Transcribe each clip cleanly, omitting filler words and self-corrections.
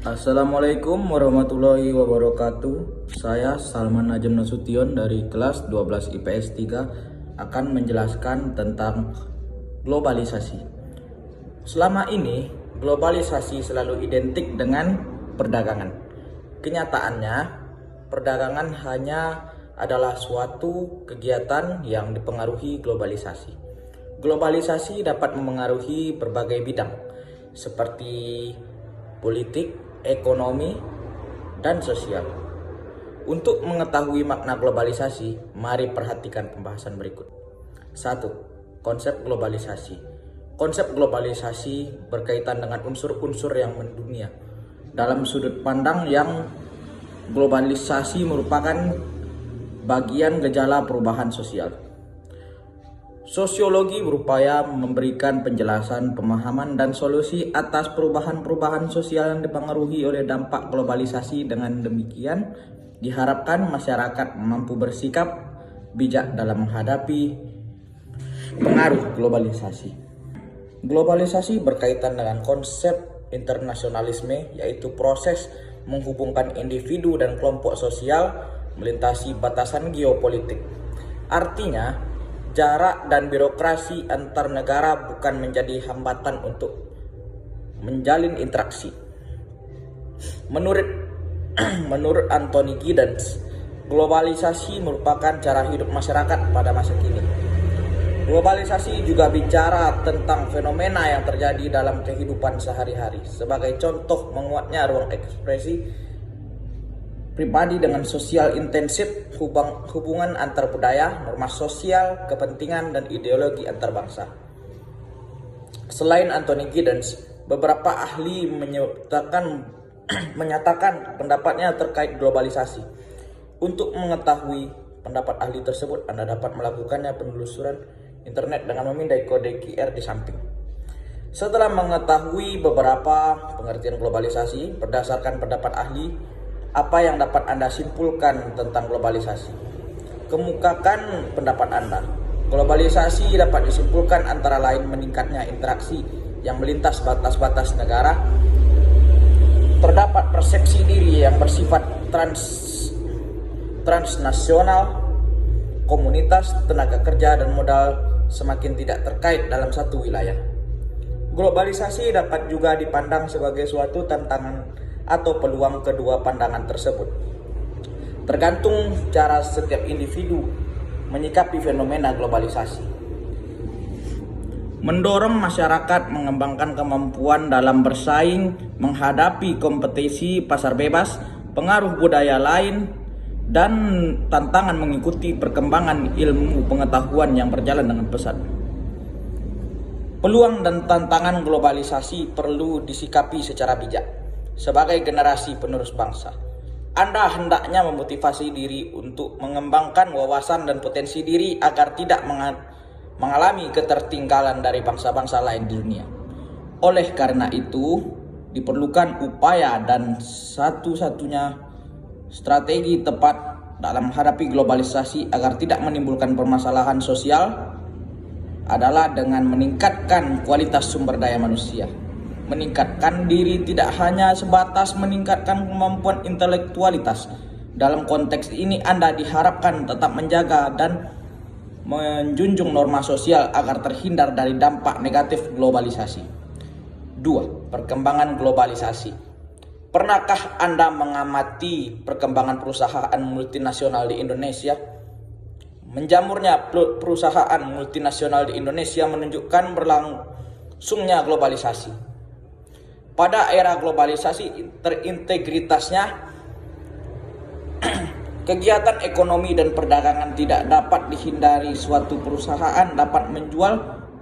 Assalamualaikum warahmatullahi wabarakatuh. Saya Salman Najam Nasution dari kelas 12 IPS 3 akan menjelaskan tentang globalisasi. Selama ini, globalisasi selalu identik dengan perdagangan. Kenyataannya, perdagangan hanya adalah suatu kegiatan yang dipengaruhi globalisasi. Globalisasi dapat memengaruhi berbagai bidang seperti politik, ekonomi, dan sosial. Untuk mengetahui makna globalisasi, mari perhatikan pembahasan berikut. 1. Konsep globalisasi. Konsep globalisasi berkaitan dengan unsur-unsur yang mendunia. Dalam sudut pandang yang globalisasi merupakan bagian gejala perubahan sosial. Sosiologi berupaya memberikan penjelasan, pemahaman, dan solusi atas perubahan-perubahan sosial yang dipengaruhi oleh dampak globalisasi. Dengan demikian, diharapkan masyarakat mampu bersikap bijak dalam menghadapi pengaruh globalisasi. Globalisasi berkaitan dengan konsep internasionalisme, yaitu proses menghubungkan individu dan kelompok sosial melintasi batasan geopolitik. Artinya, jarak dan birokrasi antar negara bukan menjadi hambatan untuk menjalin interaksi. Menurut Anthony Giddens, globalisasi merupakan cara hidup masyarakat pada masa kini. Globalisasi juga bicara tentang fenomena yang terjadi dalam kehidupan sehari-hari. Sebagai contoh, menguatnya ruang ekspresi pribadi dengan sosial intensif, hubungan antar budaya, norma sosial, kepentingan, dan ideologi antar bangsa. Selain Anthony Giddens, beberapa ahli menyatakan pendapatnya terkait globalisasi. Untuk mengetahui pendapat ahli tersebut, Anda dapat melakukannya penelusuran internet dengan memindai kode QR di samping. Setelah mengetahui beberapa pengertian globalisasi berdasarkan pendapat ahli, apa yang dapat Anda simpulkan tentang globalisasi? Kemukakan pendapat Anda. Globalisasi dapat disimpulkan antara lain meningkatnya interaksi yang melintas batas-batas negara. Terdapat persepsi diri yang bersifat transnasional, komunitas, tenaga kerja, dan modal semakin tidak terkait dalam satu wilayah. Globalisasi dapat juga dipandang sebagai suatu tantangan atau peluang. Kedua pandangan tersebut tergantung cara setiap individu menyikapi fenomena globalisasi. Mendorong masyarakat mengembangkan kemampuan dalam bersaing, menghadapi kompetisi pasar bebas, pengaruh budaya lain, dan tantangan mengikuti perkembangan ilmu pengetahuan yang berjalan dengan pesat. Peluang dan tantangan globalisasi perlu disikapi secara bijak. Sebagai generasi penerus bangsa, Anda hendaknya memotivasi diri untuk mengembangkan wawasan dan potensi diri agar tidak mengalami ketertinggalan dari bangsa-bangsa lain di dunia. Oleh karena itu, diperlukan upaya dan satu-satunya strategi tepat dalam menghadapi globalisasi agar tidak menimbulkan permasalahan sosial adalah dengan meningkatkan kualitas sumber daya manusia. Meningkatkan diri tidak hanya sebatas meningkatkan kemampuan intelektualitas. Dalam konteks ini, Anda diharapkan tetap menjaga dan menjunjung norma sosial agar terhindar dari dampak negatif globalisasi. 2. Perkembangan globalisasi. Pernahkah Anda mengamati perkembangan perusahaan multinasional di Indonesia? Menjamurnya perusahaan multinasional di Indonesia menunjukkan berlangsungnya globalisasi. Pada era globalisasi, terintegritasnya kegiatan ekonomi dan perdagangan tidak dapat dihindari. Suatu perusahaan dapat menjual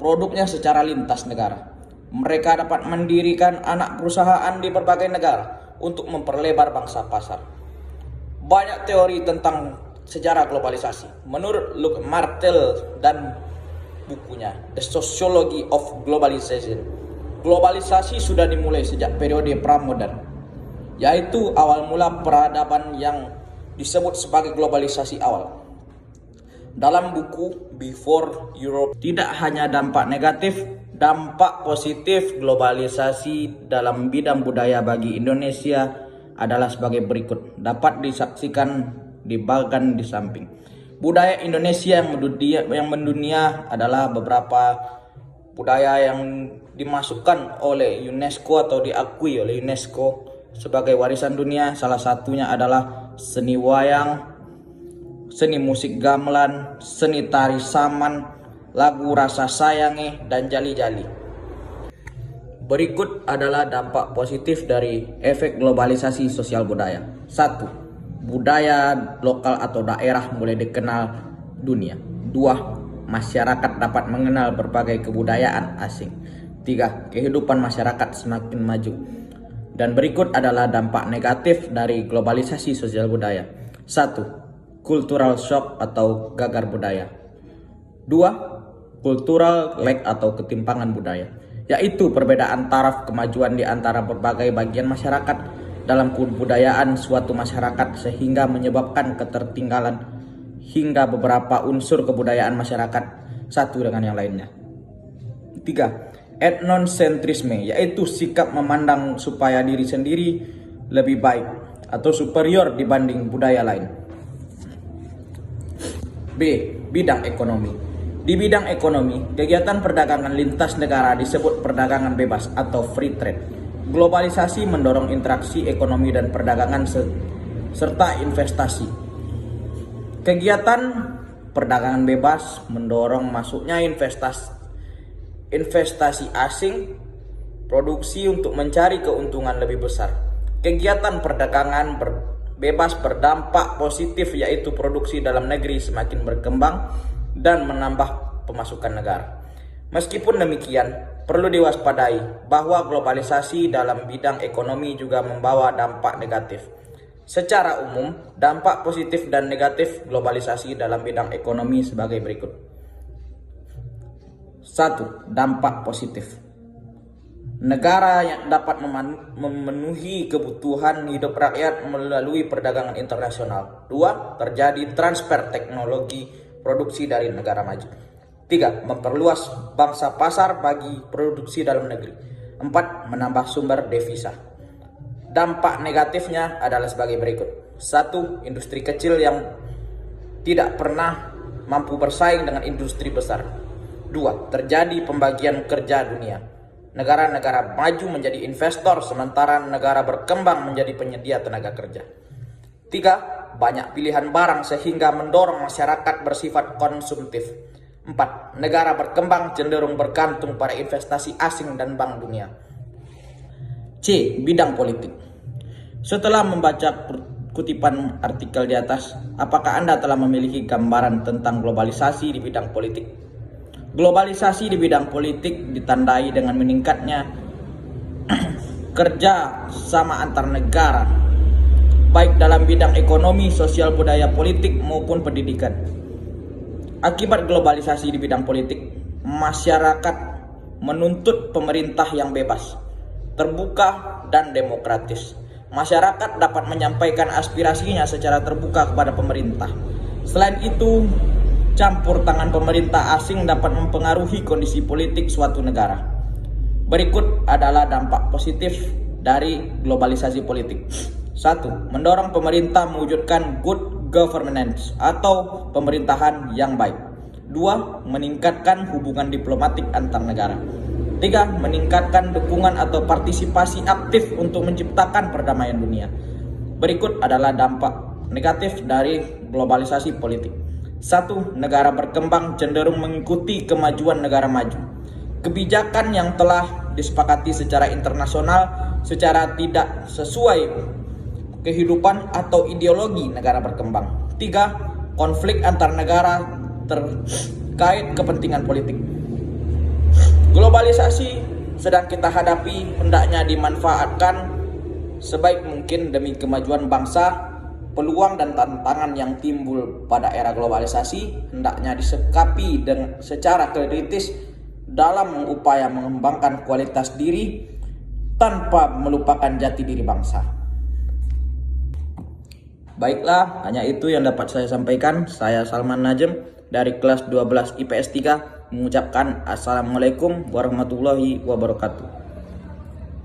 produknya secara lintas negara. Mereka dapat mendirikan anak perusahaan di berbagai negara untuk memperlebar bangsa pasar. Banyak teori tentang sejarah globalisasi. Menurut Luc Martel dan bukunya The Sociology of Globalization, globalisasi sudah dimulai sejak periode pramodern, yaitu awal mula peradaban yang disebut sebagai globalisasi awal. Dalam buku Before Europe, tidak hanya dampak negatif Dampak positif globalisasi dalam bidang budaya bagi Indonesia adalah sebagai berikut. Dapat disaksikan di bagian di samping. Budaya Indonesia yang mendunia adalah beberapa budaya yang dimasukkan oleh UNESCO atau diakui oleh UNESCO sebagai warisan dunia. Salah satunya adalah seni wayang, seni musik gamelan, seni tari saman, lagu rasa sayange, dan jali-jali. Berikut adalah dampak positif dari efek globalisasi sosial budaya. 1. Budaya lokal atau daerah mulai dikenal dunia. 2. Masyarakat dapat mengenal berbagai kebudayaan asing. 3. Kehidupan masyarakat semakin maju. Dan berikut adalah dampak negatif dari globalisasi sosial budaya. 1. Cultural shock atau gagar budaya. 2. Cultural lag atau ketimpangan budaya, yaitu perbedaan taraf kemajuan di antara berbagai bagian masyarakat dalam kebudayaan suatu masyarakat sehingga menyebabkan ketertinggalan hingga beberapa unsur kebudayaan masyarakat satu dengan yang lainnya. 3. Etnosentrisme, yaitu sikap memandang supaya diri sendiri lebih baik atau superior dibanding budaya lain. B. Bidang ekonomi. Di bidang ekonomi, kegiatan perdagangan lintas negara disebut perdagangan bebas atau free trade. Globalisasi mendorong interaksi ekonomi dan perdagangan serta investasi. Kegiatan perdagangan bebas mendorong masuknya investasi asing, produksi untuk mencari keuntungan lebih besar. Kegiatan perdagangan bebas berdampak positif, yaitu produksi dalam negeri semakin berkembang dan menambah pemasukan negara. Meskipun demikian, perlu diwaspadai bahwa globalisasi dalam bidang ekonomi juga membawa dampak negatif. Secara umum, dampak positif dan negatif globalisasi dalam bidang ekonomi sebagai berikut. 1. Dampak positif. Negara yang dapat memenuhi kebutuhan hidup rakyat melalui perdagangan internasional. 2. Terjadi transfer teknologi produksi dari negara maju. 3. Memperluas bangsa pasar bagi produksi dalam negeri. 4. Menambah sumber devisa. Dampak negatifnya adalah sebagai berikut. 1. Industri kecil yang tidak pernah mampu bersaing dengan industri besar. 2. Terjadi pembagian kerja dunia. Negara-negara maju menjadi investor sementara negara berkembang menjadi penyedia tenaga kerja. 3. Banyak pilihan barang sehingga mendorong masyarakat bersifat konsumtif. 4. Negara berkembang cenderung bergantung pada investasi asing dan bank dunia. C. Bidang politik. Setelah membaca kutipan artikel di atas, apakah Anda telah memiliki gambaran tentang globalisasi di bidang politik? Globalisasi di bidang politik ditandai dengan meningkatnya kerja sama antar negara, baik dalam bidang ekonomi, sosial, budaya, politik, maupun pendidikan. Akibat globalisasi di bidang politik, masyarakat menuntut pemerintah yang bebas, terbuka, dan demokratis. Masyarakat dapat menyampaikan aspirasinya secara terbuka kepada pemerintah. Selain itu, campur tangan pemerintah asing dapat mempengaruhi kondisi politik suatu negara. Berikut adalah dampak positif dari globalisasi politik. 1. Mendorong pemerintah mewujudkan good governance atau pemerintahan yang baik. 2. Meningkatkan hubungan diplomatik antar negara. 3. Meningkatkan dukungan atau partisipasi aktif untuk menciptakan perdamaian dunia. Berikut adalah dampak negatif dari globalisasi politik. 1. Negara berkembang cenderung mengikuti kemajuan negara maju. Kebijakan yang telah disepakati secara internasional secara tidak sesuai kehidupan atau ideologi negara berkembang. 3. Konflik antar negara terkait kepentingan politik. Globalisasi sedang kita hadapi hendaknya dimanfaatkan sebaik mungkin demi kemajuan bangsa. Peluang dan tantangan yang timbul pada era globalisasi hendaknya disikapi secara kritis dalam upaya mengembangkan kualitas diri tanpa melupakan jati diri bangsa. Baiklah, hanya itu yang dapat saya sampaikan. Saya Salman Najem dari kelas 12 IPS 3. mengucapkan Assalamualaikum warahmatullahi wabarakatuh.